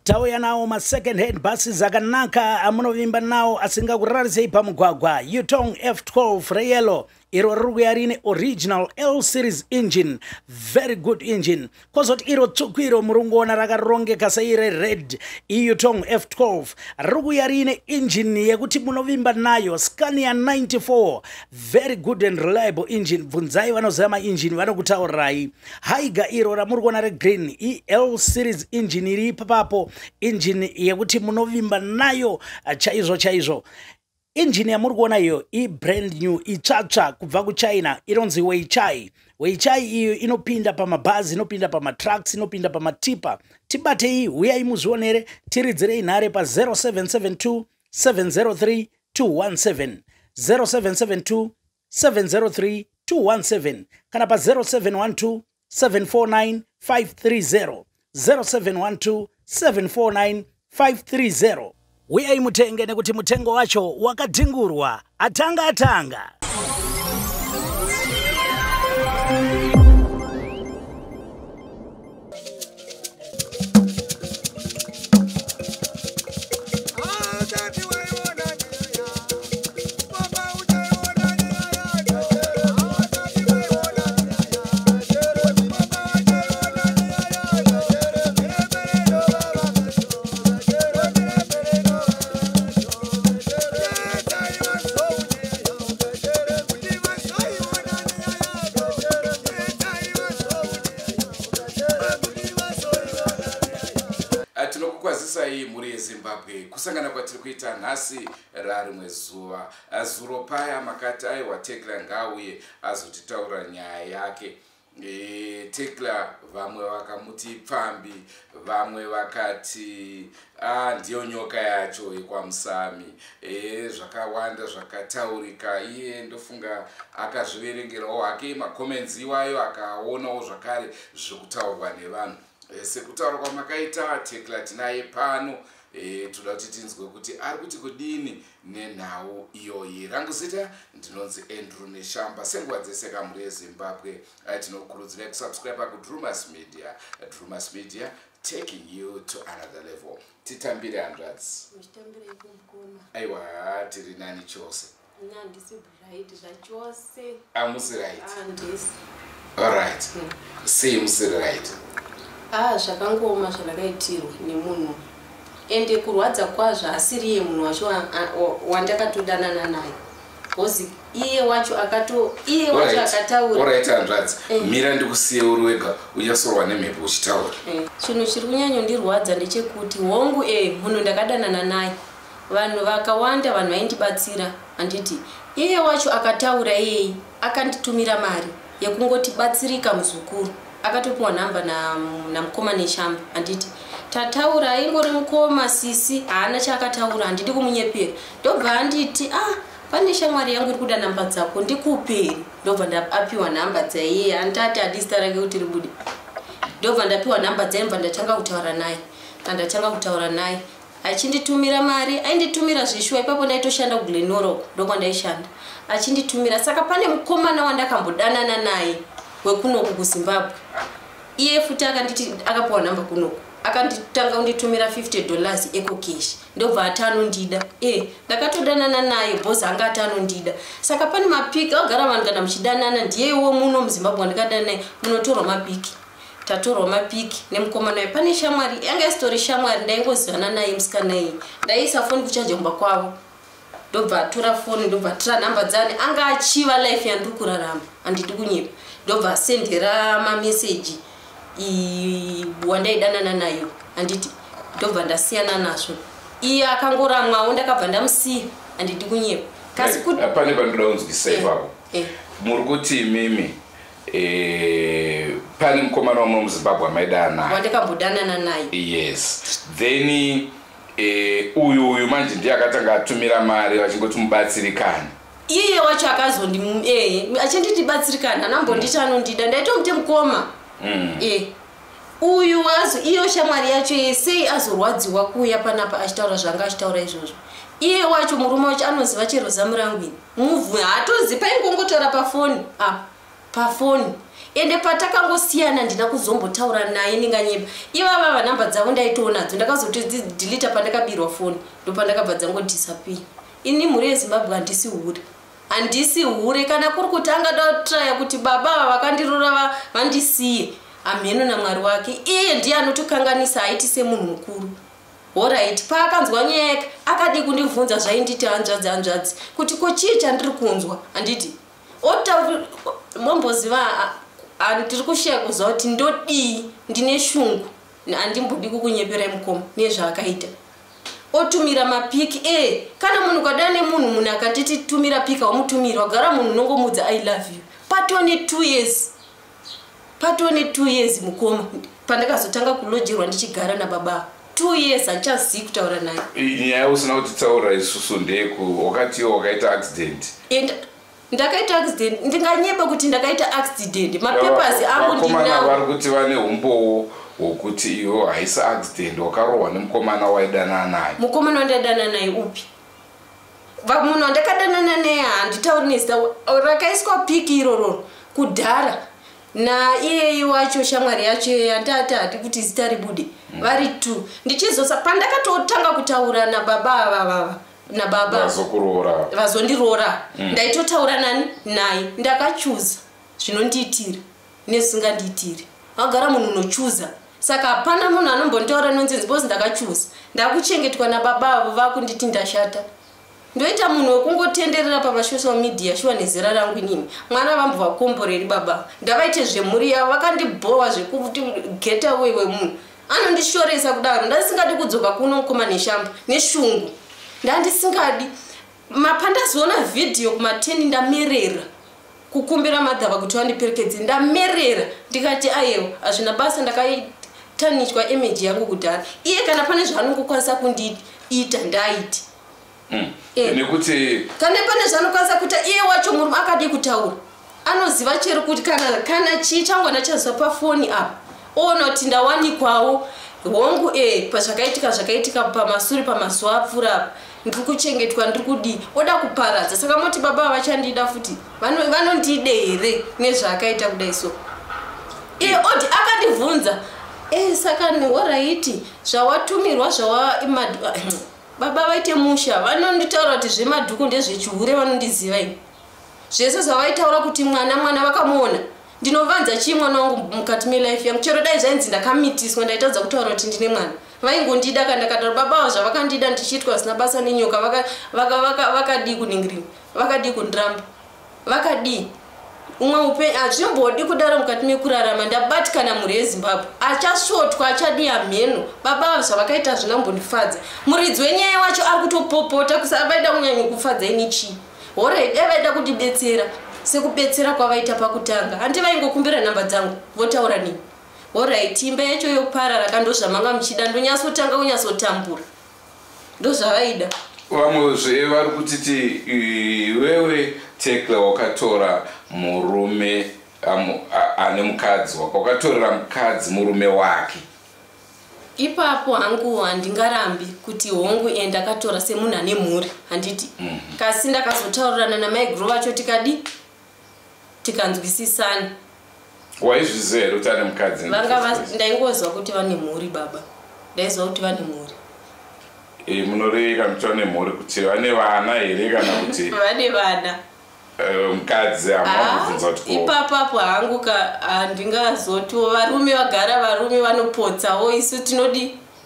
Tauya nawo ma second hand buses akanaka amunovimba nawo asingakurarisei pamugwagwa. Yutong F12 reyelo iro rikuya rine original L series engine, very good engine. Kozoti iro tsukwiro murungoona rakarongeka seire red Yutong F12 rikuya rine engine yekuti munovimba nayo Scania 94, very good and reliable engine. Bvunzai vanozama engine vanokutaurirai. Haiga iro ramurikuona regreen L series engine iri papapo, engine yekuti munovimba nayo chaizvo. Engine yamurikuona iyo brand new itsvatsva kubva kuChina inonzi Weichai. Weichai iyo inopinda pamabhazi, inopinda pamatrucks, inopinda pamatipa. Tibate iyi, huyai muzvionere, tiridzirei nhare pa 0772 703 217 0772 703 217 kana pa 0712 749 530 0712 749 530. Uyai mutenge nekuti mutengo wacho wakadhingurwa atanga. Tinokukwazisai muri yeZimbabwe kusangana kwatiri kuita nhasi rarimwe zuva. Zuro paya makati aiwa Tekla ngauye azotitaura nyaya yake. Tekla vamwe vakamuti pfambi, vamwe vakati ndiyo nyoka yacho yekwaMusami. Zvakawanda zvakataurika. Iye ndofunga akazviverengerawo hake makomenzi iwayo akaonawo zvakare zvekutaurwa nevanhu. Sekutaura kwamakaita Tekla tinaye pano, toda kuti tinzwe kuti ari kuti kudini nenhau iyoyi. Rangu zita ndinonzi Andrew Neshamba. Senguva dzese kamuri yeZimbabwe tinokurudzirai kusubscribe kuDrumas Media. Drumas Media, taking you to another level. Titambire handrats. Mutambire kumkoma. Aiwa, tiri nani chose. Nandisi bright zvachose. Amusi right. Andisi. All right. Say musi right. Zvakangoma zvakaitirwa nemunhu ende kurwadza kwazvo asiri ye munhu wacho wandakatodanana naye. Bozi iye wacho akataura. Alright handrats. Mira ndikusiye uri wega uchasorwa nemhepo uchitaura. Chinhu chiri kunyanyondirwadza ndechekuti hongu munhu ndakadanana naye. Vanhu vakawanda vanhu vaindibatsira anditi iye wacho akataura yeye akanditumira mari yekungoti batsirika muzukuru. Akatopiwa namba namukoma Neshamba anditi tataura aingori mukoma sisi haana chaakataura handidi kumunyepera. Ndobva anditi pane shamwari yangu iri kuda namba dzako ndikuperi. Ndobva ndapiwa namba dzaiye andati hadisita rake kuti ribude. Ndobva ndapiwa namba dzaye ndobva ndatanga kutaura naye. Ndatanga kutaura naye achinditumira mari, ainditumira zvishwa. Ipapo ndaitoshanda kuGlenorok ndokwa ndaishanda achinditumira. Saka pane mukomana wandakambodanana naye wekunoku kuZimbabwe. Iye futi akanditi akapiwa namba kunoku akanditanga kunditumira $50 eko cash. Ndobva atanondida ndakatodanana naye bosi anga atanondida. Saka pane mapiki agara vanhu kana muchidanana ndiyewo muno muZimbabwe wandikadana naye munotorwa mapiki. Tatorwa mapiki nemukomana waye. Pane shamwari yanga isitori shamwari ndaingozivana naye musikana iyi. Ndaisa foni kuchaje kumba kwavo. Ndobva atora foni ndobva atora namba dzane anga achiva life yandiri kurarama handidi kunyepa. Ndobva asendera mameseji wandaidanana nayo handiti. Ndobva ndasiyana nazvo. Iye akangoramwawo ndakabva ndamusiya handidi kunyepa. Kasi pane pandoda kunzwisisa ipapo. Muri kuti mimi pane mukomana wamwe muZimbabwe amaidana naye wandakambodanana naye. Yes. Then uyu manje ndiye akatanga atumira mari vachingoti mubatsirikane. Iye wacho akazondi achinditi batsirikana anambonditi anondida ndaitomuti mukoma. Uyu wazo iyo shamwari yacho sei azorwadziwa kuuya panapa achitaura zvanga achitaura izvozvo. Iye wacho murume wacho anoziva chero zamurangwini muvhu haatozivi paingongotora pafoni. Pafoni ende patakangosiyana ndina kuzombotaura naye ndinganyepa ivava vanhamba dzavo ndaitonadzo ndakazoti pandakabirwa foni ndopandakabva dzangodisapia. Ini mhuri yeZimbabwe handisi hure kana kuri kuti angada kutraya kuti baba vakandirora vandisiye amheno naMwari wake. Iye ndiye anotokanganisa aiti semunhu mukuru. Alright, paakanzwa nyaya yake akadi kundibvunza zvainditi hanzvadzi kuti ko chii chandiri kunzwa handiti momboziva ndiri kushiya kuziva kuti ndodii ndine shungu handimbodi kukunyeperai mukoma nezvaakaita. Otumira mapiki kana munhu kadana nemunhu akatiti tumira pika wamutumira wagara munhu unongomudza I love you patone 2 years mukoma pandakazotanga kulojerwa ndichigara nababa 2 years handichazivi kutaura naye. Nyaya usina kutitaura isusu ndeku wakati wakaita accident. Ndakaita accident ndinganyeba kuti ndakaita accident mapapers angu ndinawo. Vari kuti vane humbowo wokuti iwo haisa accident wakarohwa nemukomana waidanana naye. Mukomana wandadana naye upi? Munhu wandakadanana naye handitauri nezita rakaiswa piki iroro kudhara na iyeye wacho shamwari yacho yandati kuti zita ribude vari 2 ndichizosa pandakatotanga kutaura nababa vazondiroora ndaitotaura naye ndakachuza zvinondiitira nezvisingandiitiri. Wagara munhu unochuza saka hapana munhu anombontaura nonsense because ndakachuza ndakuchengetwa nababa avo vakunditi ndashata. Ndoita munhu wekungotenderera pamasocial media shuwa nezera rangu inini mwana vambva komboreri baba ndavaite zvemhuri yavo vakandibhowa zvekuti get away wemunhu anondishoresa kudaro ndasingadi kudzoka kuno mukoma neshamba neshungu ndandisingadi mapandazoona vhidhiyo kuma10 ndamerera kukumbira madhava kuti vandiperekedze ndamerera ndikati ayewo hazvina basa ndakaitanichwa image yangu kudhara iye kana pane zvaanongokwanisa kundiita ndaiti. Nekuti kana pane zvanokwanisa kuita iye wacho murume akadi kutaura anoziva chero kuti kana chii changona chazwa pafoni apa oona kuti ndawanikwawo hongu zvakaitika pamasure pamazuva apfuura apa ndiri kuchengetwa ndiri kudii oda kuparadza saka moti baba vachandida futi vanondide here nezvaakaita kudai so iye oti akandibvunza saka alright zvawatumirwa baba vaite musha vanonditaura kuti zvemadhuku ndezvechihure vanondiziva ini zvese zvavaitaura kuti mwana vakamuona ndinovanza chii mwana wangu mukati melife yangu chero dai zvainzi ndakamitiswa ndaitadza kutaura kuti ndine mwana vaingondida kandakataura baba avo zvavakandida ndichiitwa zina basa nenyoka vakadii kuningirima vakadii kundiramba vakadii umwe upenyu hazvimbodi kudaro mukati mekurarama ndabatikana mhuri yeZimbabwe achasvotwa achadii hamheno baba avo zvavakaita zvinambondifadza muridzi wenyaya wacho ari kutopopota kusavaida kunyanyi kufadza ini chii alright vaida kundibetsera sekubetsera kwavaita pakutanga handi vaingokumbira nhamba dzangu votaura nini alright imba yacho yoparara kandozvamanga muchida ndonyatsotanga kunyatsotambura ndozvavaida. Vamwezve vari kutiti wewe Tekla wakatora murume ane mukadzi wakatorera mukadzi murume wake. Ipapo hangu handingarambi kuti hongu ndakatora semunhu ane mhuri handiti kasi ndakazotaurirana namai guru vacho tikanzwisisana. Waizviziva here kuti ane mukadzi? Ndaingozwa kuti vane mhuri baba ndaiziva kuti vane mhuri. Munoreveka kuti vane mhuri kuti vane vana here kana kuti vane vana mukadzi amabvunza kuti ipapapo hangu handingazoti varume vagara varume vanopotsawo isu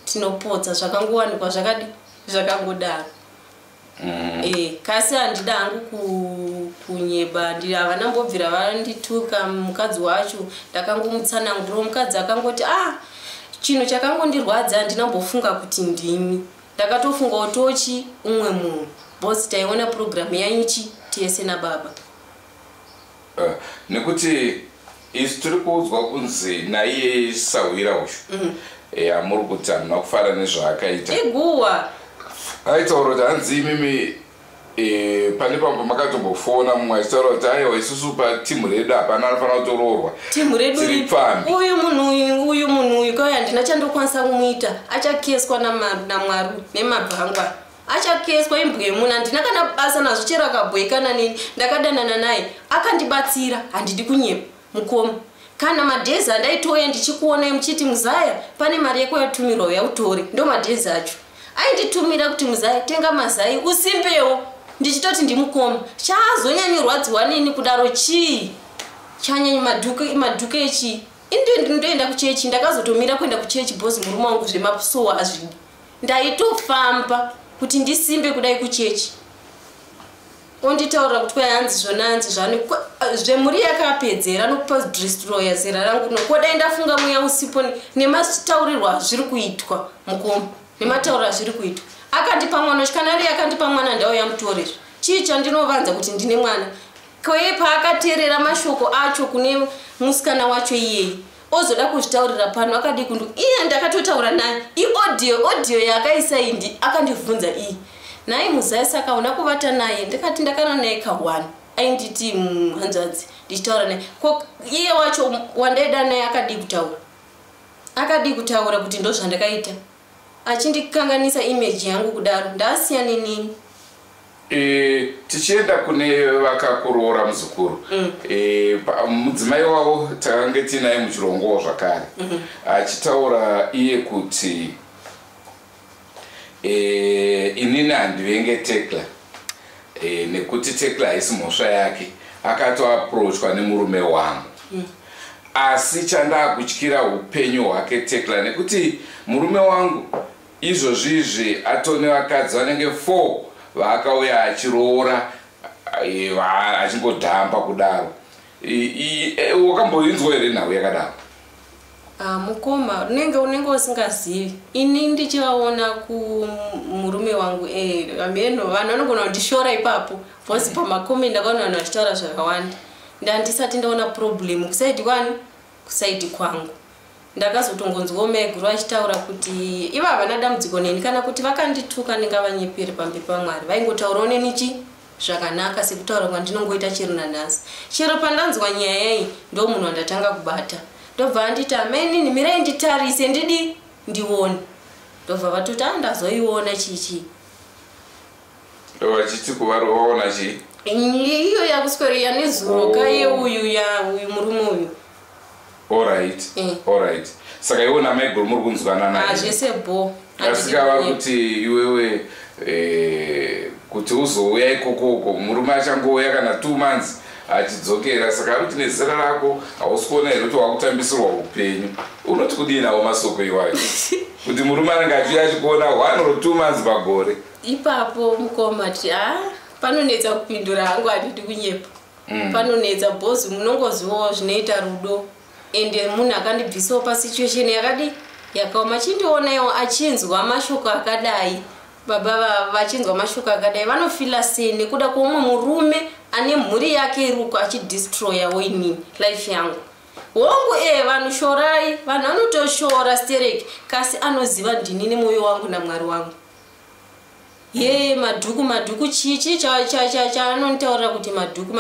tinopotsa zvakangowanikwa zvakangodaro. Kasi handida hangu kunyeba havana mbobvira vandituka mukadzi wacho ndakangomutsanangura mukadzi akangoti chinhu chakangondirwadza handinambofunga kuti ndimi ndakatofunga utochi umwe munhu bosi taiona programu yanyichi tese nababa. Nekuti isu tiri kuudzwa kunzi naiye Sawira ushu hamuri kuti hamuna kufara nezvaakaita iguwa aitaura kuti hanzi imimi pane pambo makatombofona mumwe achitaura kuti aiwa isusu patimu redu hapana anofanira kutoroorwa timu redu uyu munhu uyu kauya handina chandokwanisa kumuita achakeswa naMwari nemabhangwa achakeswa imbwa yemunhu handina kana basa nazvo chero akabhoekana neni ndakadanana naye akandibatsira handidi kunyepa mukoma kana madhezi andaitoya ndichikuonai muchiti Muzaya pane mari yako yatumirwa yautore ndo madhezi acho ainditumira kuti Muzaya tenga mazai usimbewo ndichitoti ndimukoma chaazonyanyirwadziwa nini kudaro chii chanyanyi madhuke echi ndoenda kuchechi ndakazotomira kuenda kuchechi bhozi murume wangu zvemapusowa azvidi ndaitofamba kuti ndisimbe kudai kuchechi onditaurira kuti kwayanzi zvonanzi zvani zvemuri yakapedzera nokupa destroyer zera rangu nokodai ndafunga mweya usipo nemataurirwa zviri kuitwa mukoma nematauriro zviri kuitwa akandipa mwana chikanari akandipa mwana ndauya mutorezvo chii chandinovanza kuti ndine mwana kweye paakateerera mashoko acho kune musikana wacho iyeye ozoda kuzvitaurira pano akadi kundu iye ndakatotaura naye audio yakaisa indi akandivhunza iyi naye Muzaya saka una kuvata naye ndikati ndakana naye ka1 ainditi hanzvadzi ndichitaura naye iye wacho wandaida naye akadi kutaura kuti ndo zvandakaita achindikanganisa image yangu kudaro ndasiya nini. Tichienda kune vakakuroora muzukuru mudzimai wavo takange tinaye muchirongo zvakare achitaura iye kuti inini handivenge Tekla nekuti Tekla haisi mhosva yake akatoaproachwa nemurume wangu asi chandakutyira upenyu hwake Tekla nekuti murume wangu izvozvizvi atone vakadzi vanenge 4 vaakauya achiroora achingodhamba kudaro. Wakamboinzwa here nhau yakadaro? Mukoma unenge usingazivi. Ini ndichivaona kumurume wangu ameno vanhu vanogona kundishora ipapo bhosi pamakomenti ndakaona vanhu vachitaura zvakawanda ndandisati ndaona problem kusaidi kwangu ndakazotongonzwawo meguru achitaura kuti iva havana dambudziko neni kana kuti vakandituka ndingavanyepere pamberi paMwari vaingotaurawo neni zvakanaka sekutaura kwandinongoita chero nanhasi chero pandanzwa nyaya iyi ndo munhu wandatanga kubata ndobva anditi ameni mirai nditarise ndidi ndione ndobva vatoti andazoiona chichi vachiti kuvaona chii iyo yakuswera nezuro kaye uyu murume uyu. Alright. Saka iwe nameguru muri kunzwana naye. Zvese bo. Asikava kuti iwewe kuti uzouya ikoko murume achangouya kana 2 months achidzokera saka kuti nezera rako hausikuona here kuti wakutambisirwa upenyu unoti kudii nawo masoko iwayo kuti murume anenge achiuya achikuona 1 or 2 months pagore ipapo mukomati panonetsa kupindura hangu handidi kunyepa panonetsa bhozi munongozivawo zvinoita rudo ende munhu akandibvisawo pasituation yakadi yakaoma chindionawo achinzwa mashoko akadai baba vachinzwa mashoko akadai vanofila sei nekuda kwoumwe murume ane mhuri yake iruko achidestroyawo inini life yangu hongu vanhu shorai vanhu vanotoshora stereki kasi anoziva ndini nemwoyo wangu naMwari wangu madhuku chichi chaanonitaurira kuti madhuku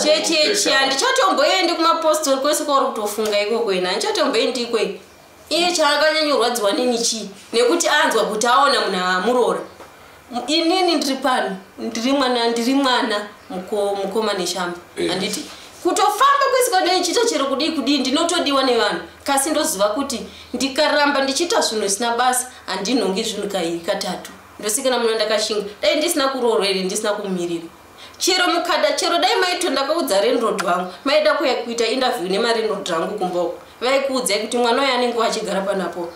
chechi handichatomboendi kumapostori kwese kwauri kutofunga ikoko ina handichatomboendi ikweni iye chaakanyanyurwadziwa nini chii nekuti anzwa kuti aona munhu amurora inini ndiri pano ndiri mwana mukoma neshamba handiti kutofamba kwesikadai chiita chero kudii ndinotodiwa nevanhu kasi ndoziva kuti ndikaramba ndichiita zvinhu zvisina basa handinhongi zvinhu kairi katatu ndosikana munhu ndakashinga dai ndisina kuroorwa here ndisina kumirira chero mukada chero dai maito ndakaudza renrod wangu maida kuya kuita interview nemarenrod rangu kumboko vaikuudzai kuti mwana uyo anenge achigara panapo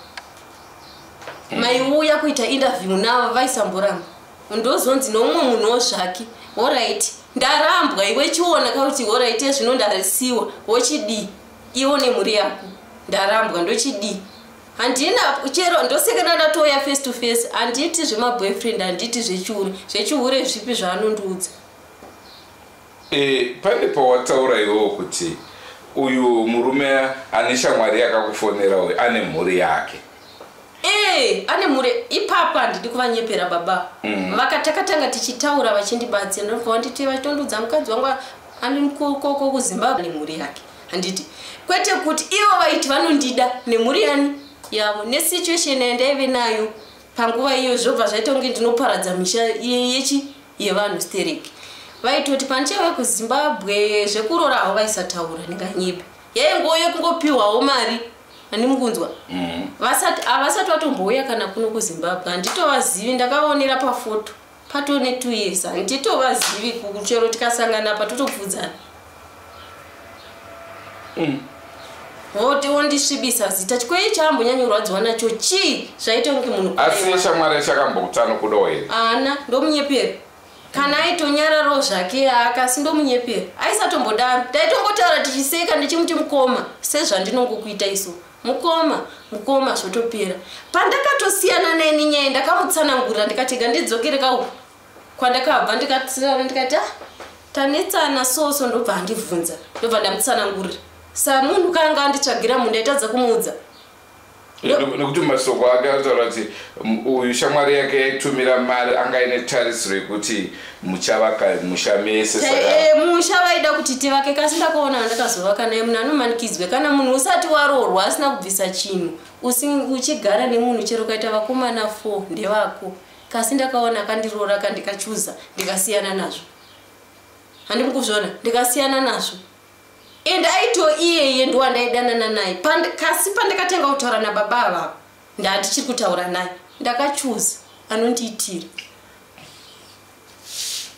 maiuya kuita interview navo vaisamboramba ndozonzi noumwe munhuwo zvake alright ndarambwa iwe chiona kuti alright zvino ndarisiwa wochidii iwo nemhuri yako ndarambwa ndochidii handina chero ndosekana ndatoya face to face handiti zvemaboyfriend handiti zvechihure zvipi zvaanondiudza pane pawataura iwowo kuti uyu murume ane shamwari yakakufonera uyu ane mhuri yake ane mhuri ipapa handidi kuvanyepera baba vakatakatanga tichitaura vachindibatsira ndobva vanditi vatondudza mukadzi wangu ani koko kuZimbabwe nemhuri yake handiti kwete kuti ivo vaiti vanondida nemhuri yani yavo nesituation yandaive nayo panguva iyo zvobva zvaita kunge ndinoparadza misha yevanhu stereki vaitoti pandichauya kuZimbabwe zvekurorawo vaisataura ndinganyepe yaingoyo kungopiwawo mari handimukunzwa havasati vatombouya kana kuno kuZimbabwe handitovazivi ndakavaonera pafoto patone 2 years handitovazivi kuchero tikasangana patotobvudzana wondisvibisa zita chikwei chaambonyanyorwadziwa nacho chii zvaita kunge munhu asi shamwari chakambotano kudawo here ana ndomunyeperi kana aitonyararo zvake akasi ndomunyeperi aisatombodaro taitongotaura tichiseka ndichimuti mukoma sezvandinongokuita iso mukoma zvotopera pandakatosiyana naye nenyaya ndakamutsanangurira ndikatega ndidzokere kauko kwandakabva ndikati tanetsana soso ndobva handibvunza ndobva ndamutsanangurira samunhu kanga anditsvagira munhu aitadza kumuudza nekuti masoko ake ataura kuti uyu shamwari yake yaitumira mari anga ine tarisiro yekuti muchavaka musha mese musha vaida kuti tivake kasi ndakaona andakazovaka naye munhu anomanikidzwe kana munhu usati waroorwa asina kubvisa chinhu uchigara nemunhu chero kaita vakomana 4 ndevako kasi ndakaona akandiroora akandikachuza ndikasiyana nazvo handimukuzvona ndikasiyana nazvo and aito iyeye ndowandaidanana naye kasi pandakatenga kutaura nababa avavo ndati chiri kutaura naye ndakachuza anondiitira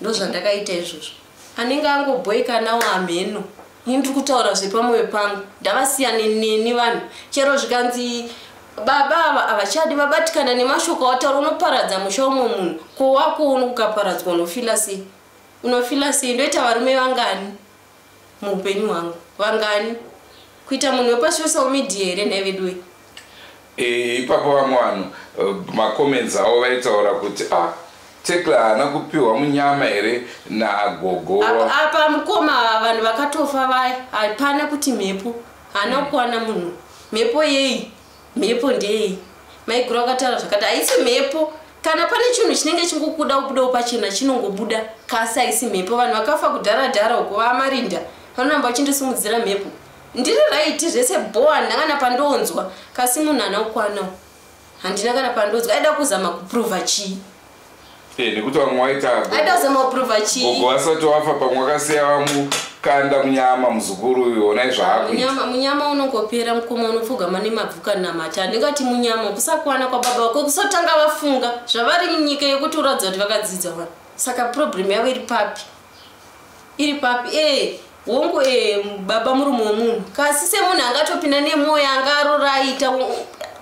ndozvandakaita izvozvo anenge angobhoika nawo amheno ndiri kutaura zvepamwoyo pangu ndavasiyana neni vanhu chero zvikanzi baba ava havachadi vabatikana nemashoko awataura unoparadza musha umwe munhu kowako uno ukaparadzwa unofila sei ndoita varume vangani muupenyu hwangu vangani kuita munhu wepasocial media here nhavedwe ipapo vamwe vanhu macomments avo vaitaura kuti Tekla haana kupiwa munyama here nagogo apa mukoma vanhu vakatofa vaya hapana kuti mhepo haana kuwana munhu mhepo yei mhepo ndeyei maiguru akataura zvakati haisi mhepo kana pane chinhu chinenge chingokuda kubudawo pachena chinongobuda kasi haisi mhepo vanhu vakafa kudharadhara uko vamarinda vanonamba vachindisimudzira mhepo ndiri raiti zvese boa handina kana pandoonzwa kasi munhu haana kukwanawo handina kana pandoonzwa aida kuzama kuprova chii nekuti vamwe waita aida kuzama kuprova chii gogo asati wafa pamwe wakasiya vamukanda munyama muzukuru uyu onai zvaakuita munyama unongopera mukoma unopfugama nemabvuka namata ndingati munyama kusakwana kwababa wako kusotanga vafunga zvavari munyika yekuti uradza kuti vakadzidza vanhu saka problem yavo iri papi wongo baba murume womunhu kasi semunhu angatopinda nemwoyo angaroraita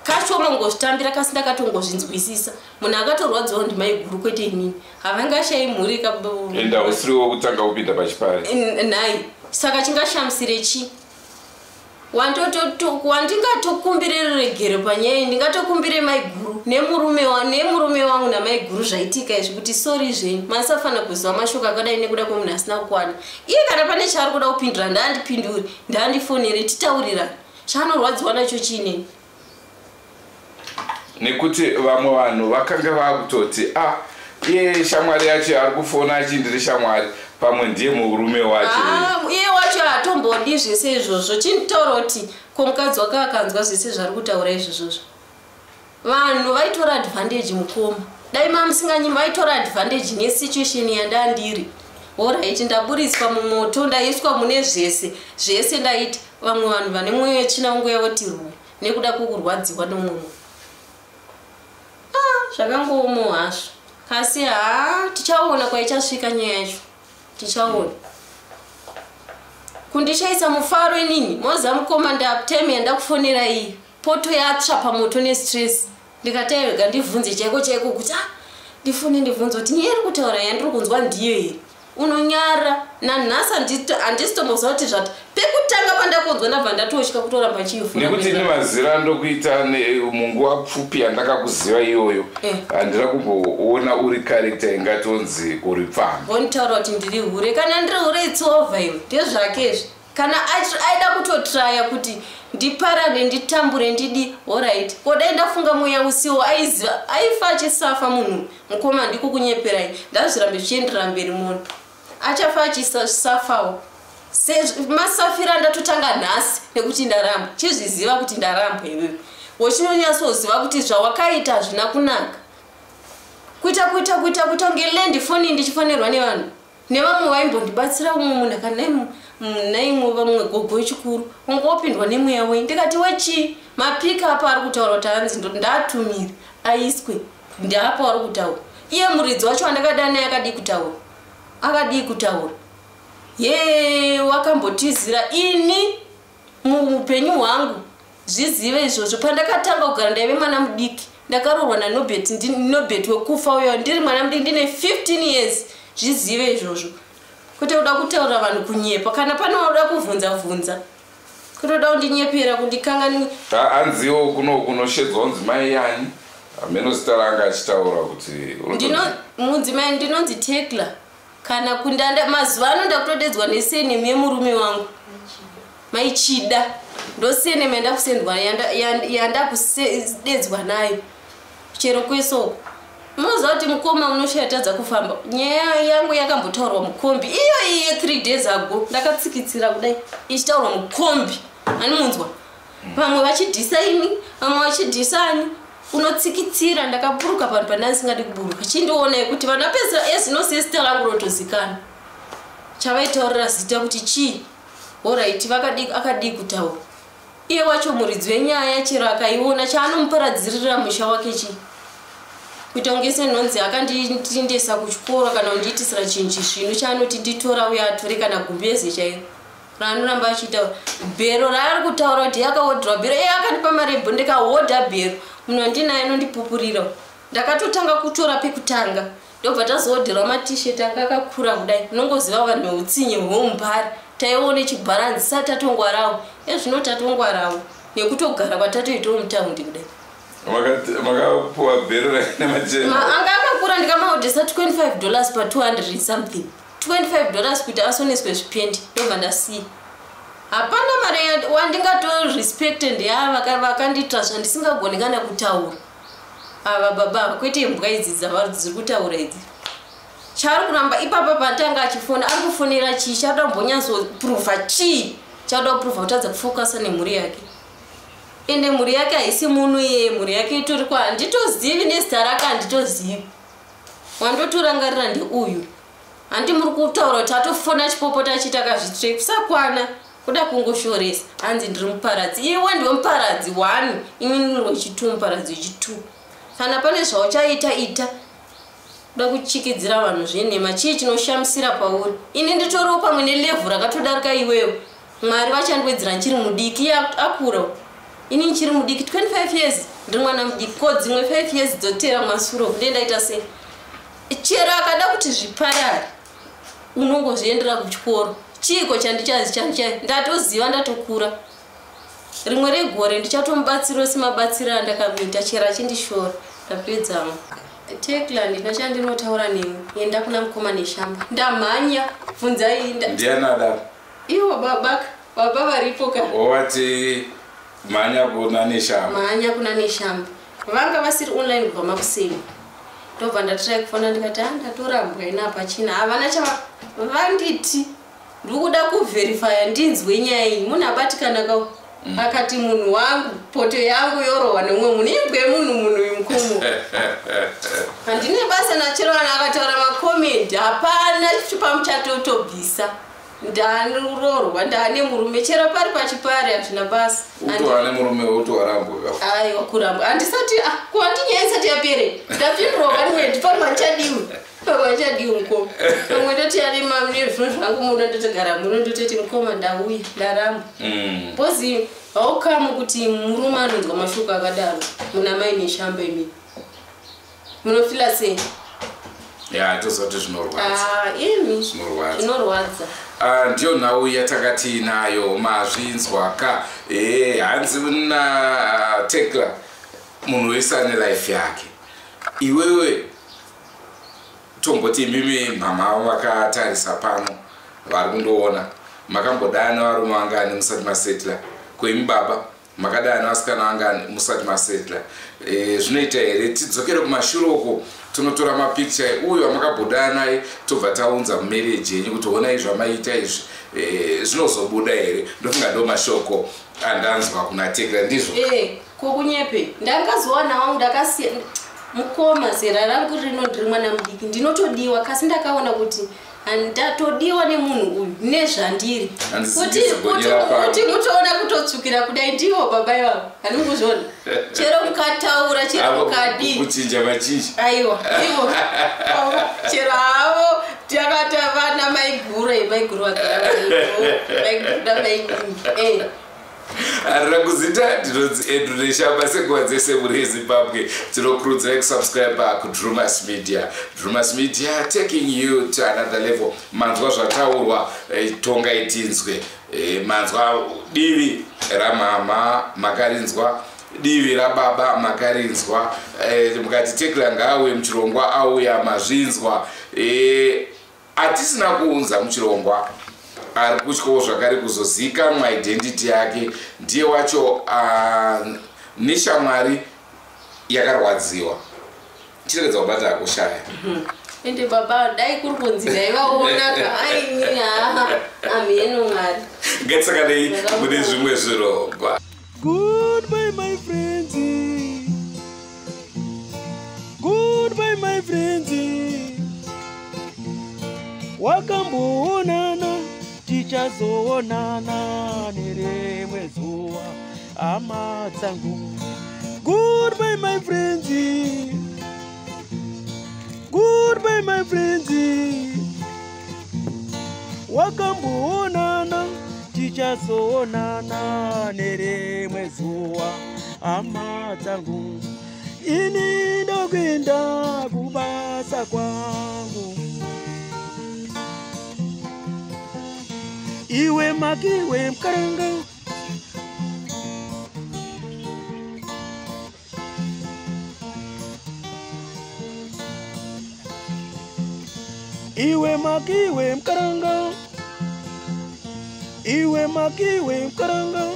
kashoma ngozvitambira kasi ndakatongozvinzwisisa munhu akatorwadziwa ndimaiguru kwete inini havangashai mhuri enda usiriwo kutanga kupinda pachipari nhai saka chingashamisire chi wandingatokumbire ruregero panyaya ndingatokumbire maiguru nemurume wangu namaiguru zvaitika izvi kuti sori zvenyu masafana kuziva mashoko akadai nekuda kwemunhu asina kukwana iye kana pane chaari kuda kupindura ndaandipindure ndaandifonere titaurirana chaanorwadziwa nacho chiineni nekuti vamwe vanhu vakanga vakutoti iye shamwari yacho ari kufona achindiri shamwari pamwe ndiye murume wacho iye wacho hatombodi zvese izvozvo chintaura kuti komukadzi wake akanzwa zvese zvari kutaura izvozvozvo vanhu vaitora advantage mukoma dai mamusinganyimi vaitora advantage nesituation yandandiri oright ndaburiswa mumoto ndaiswa mune zvese ndaiti vamwe vanhu vane mwoyo wechina ungo yavoti ruu nekuda kwokurwadziwa nomumwe zvakangoomo hazvo kasi tichaona kwaichasvika nyaya yacho tichaona kundishaisa mufaro inini moza mukoma ndaptime yandakufonera iyi poto yatsva pamoto nestress ndikataiwega ndibvunze chaiko kuti ndibvunze kuti nyeri kutaura yandiri kunzwa ndiyo here unonyara nanhasi handisitomboziva kuti zvati pekutanga pandakonzwa ndabva ndatosvika kutoramba chiifuna nekuti ine mazira ndokuita munguva pfupi yandakakuziva iyoyo handina kumboona uri karekta ingatonzi uri pfamba vonitaura kuti ndiri hure kana ndiri hure itsova iwe ndezvakezve kana aida kutotraya kuti ndiparane nditambure ndidi oright kodai ndafunga mweya usiwo aifa achisafa munhu mukoma ndikukunyeperai ndazvirambe zvichiendera mberi mono achafa achisafawo masafira ndatotanga nhasi nekuti ndaramba chizviziva kuti ndaramba iwewe wochinonyatsoziva kuti zvawakaita hazvina kunaka kuita kunge lendi foni ndichifonerwa nevanhu nevamwe vaimbondibatsira umwe munhu akanaimwe vamwe gogo wechikuru ungopindwa nemweya wei ndikati wechi mapika apa ari kutaura kuti hanzi ndatumire aiswe ndapa wari kutaura iye muridzi wacho andakada naye akadii kutaura ye wakambotizira ini muupenyu hwangu zvizive izvozvo pandakatanga kugara ndaive mwana mudiki ndakarorwa nanobet wekufa uyo ndiri mwana mudiki ndine 15 years zvizive izvozvo kuti uda kutaura vanhu kunyepa kana panoda kuvhunza kutoda kundinyepera kundikanganwa anziwo kunoshedzwa kunzi mai yani ameno zita ranga achitaura kuti mudzimai ndinonzi Tekla kana kundanda mazuva ano ndakutodedzwa nesenemu yemurume wangu maichida ndosenemu yandakusendwa yandakudedzwa nayo chero kwesoko munoziva kuti mukoma unoshaitadza kufamba nyaya yangu yakambotaurwa mukombi iye 3 days ago ndakatsikitsira kudai ichitaurwa mukombi animunzwa vamwe vachidhisaini vamwe vachidhisani unotsikitsira ndakaburuka panhu pandandisingadi kuburuka chindionai kuti vana pesa ezinosesita rangu rotozikana chavaitaurira zita kuti chii oraiti akadii kutaura iye wacho muridzi wenyaya chero akaiona chaanomuparadzirira musha wake chii kuita kunge senonzi akanditindesa kuchikoro kana kundiitisira chinhu chizvino chaanoti nditora uye atore kana gumbeze chairo raanoramba achitaura bhero raari kutaura kuti yakahodhera bhero iye akandipa mari yebho ndikahodha bhero munhu andinaye anondipupurira ndakatotanga kutora pekutanga ndobva tazohodherwa matisheti anga akakura kudai unongoziva vanhu veutsinye hwomupari taione chibharanzi sa tatongwarawo ezvino tatongwarawo nekutogara kwatatoitawo mutaundi kudai makapuwa bhero anga akakura ndikamahodhesa $25 pa 200 something $25 kuti asoneswe zvipendi ndobva ndasiya hapana mari wandingatorespecte ndeava vakandita zvandisingagoni kana kutaura ava baba kwete imbwa idzi dziri kutaura idzi chaari kuramba ipapa patanga achifona ari kufonera chii chaada kumbonyatsopruvha chii chaada kupruvha kutadza kufokasa nemhuri yake ende mhuri yake haisi munhu iye mhuri yake itori kwa handitozivi nezita rake handitozivi wandotorangarira ndeuyu handi muri kutaura kuti atofona chipopota achiti akazvitrei kusakwana kuda kungoshoresa hanzi ndiri muparadzi iwe ndiwe muparadzi 1 imwe wechitu muparadzi wechitu kana pane zvauchaita ita kuda kuchikidzira vanhu zvenhema chii chinoshamisira pauri ini nditoriwo pamwe nelevhu rakatodarika iwewo mwari vachandiwedzera nchiri mudiki iye akura ini nchiri mudiki 25 years ndiri mwana mudiki ko dzimwe 5 years dzotera masuro kuti ndaita sei chero akada kuti zviparare unongozviendera kuchikoro chiko chandichazi ndatoziva ndatokura rimwe regore ndichatomubatsiro semabatsiro andakamuita chero achindishora ndapedzamwe Tekla ndinochandinotaura newe enda kuna mukoma neshamba ndamhanya bvunzai ndianada iwo baba varipo ka wati mhanya kuna neshamba vanga vasiri online kubva makuseni ndobva ndatrai kufona ndikati ndatorambwa ina pachina havana chava vanditi ndiri kuda kuverifya ndinzwe nyaya iyi munhu abatikana kawo akati munhu wangu poto yangu yorohwa nemumwe munhu imbwe munhu uyu mukomo handine basa nachero vanhu akataura makomendi hapana chipamuchatotobvisa ndanirorwa ndane murume chero pari pachipari hazvina basa utowane murume utowarambwa aiwa kurambwa handisati kuhandinyaya isati yapere ndapindurwa kaniwe ndiparwa ndichadiwe mukoma pamwe ndoti yarima nezvino zvangu muno ndotogara muno ndototi mukoma ndauya ndaramba bozi haukamu kuti murume anonzwa mashoko akadaro muna mai neshamba imini munofila sei tozoti zvinorwadza zvinorwadza ndiyo nhau yatakati nayo mazvinzwa ka hanzi na Tekla munhu wese ane life yake iwewe tomboti mimi mama vakatarisa pano vari kundoona makambodana varume vangani musati masetla kwemi baba makadana vasikana vangani musati masetla zvinoita here tidzokere kumashure uko tonotora mapicture uyu wamakabhodana naye tobva taunza mumarriage yenyu kuti onai zvamaita izvi zvinozobuda here ndofunga ndo mashoko andanzwa kuna Tekla ndizvo kokunyepe ndangazowana wangu ndakasiya mukoma zera rangu rino ndiri mwana mudiki ndinotodiwa kasi ndakaona kuti ndatodiwa nemunhu uyu nezvandiri kuti mutoona kutotsukira kudai ndiwo baba ivavo handikuzvona chero mukataura chero mukadii kuchinja machinji aiwa ivo chero havo takata vana maiguru vagara maiguda mainini arira kuzita ndinonzi Andrew Neshamba. Senguva dzese muri Zimbabwe tinokurudzira kusubscribe kuDrumas Media. Drumas Media taking you to another level. Manzwa zvataurwa tonga itinzwe. Manzwa divi ramama makarinzwa, divi rababa makarinzwa, mukati Tekla Ngawe muchirongwa auya mazvinzwa. Hatisina kuunza muchirongwa, ari kutyawo zvakare kuzozikanwa identity yake. Ndiye wacho neshamwari yakarwadziwa chiregedza kubata kushaya ende baba dai kuri kunzira ivaona ka ainyina ameno ngari ngetsakanei mune zvimwe zvirongwa. Goodbye my friends, goodbye my friends, wakamboonana tichazoonana nerimwe zuva hama dzangu. Goodbye my friends, goodbye my friends, wakamboonana tichazoonana nerimwe zuva hama dzangu. Ini ndokuenda kubasa kwangu, iwe makiwe mkaranga, iwe makiwe mkaranga, iwe makiwe mkaranga.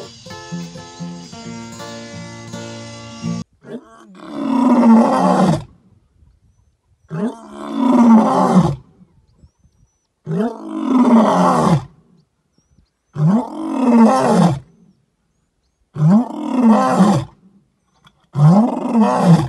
Oh,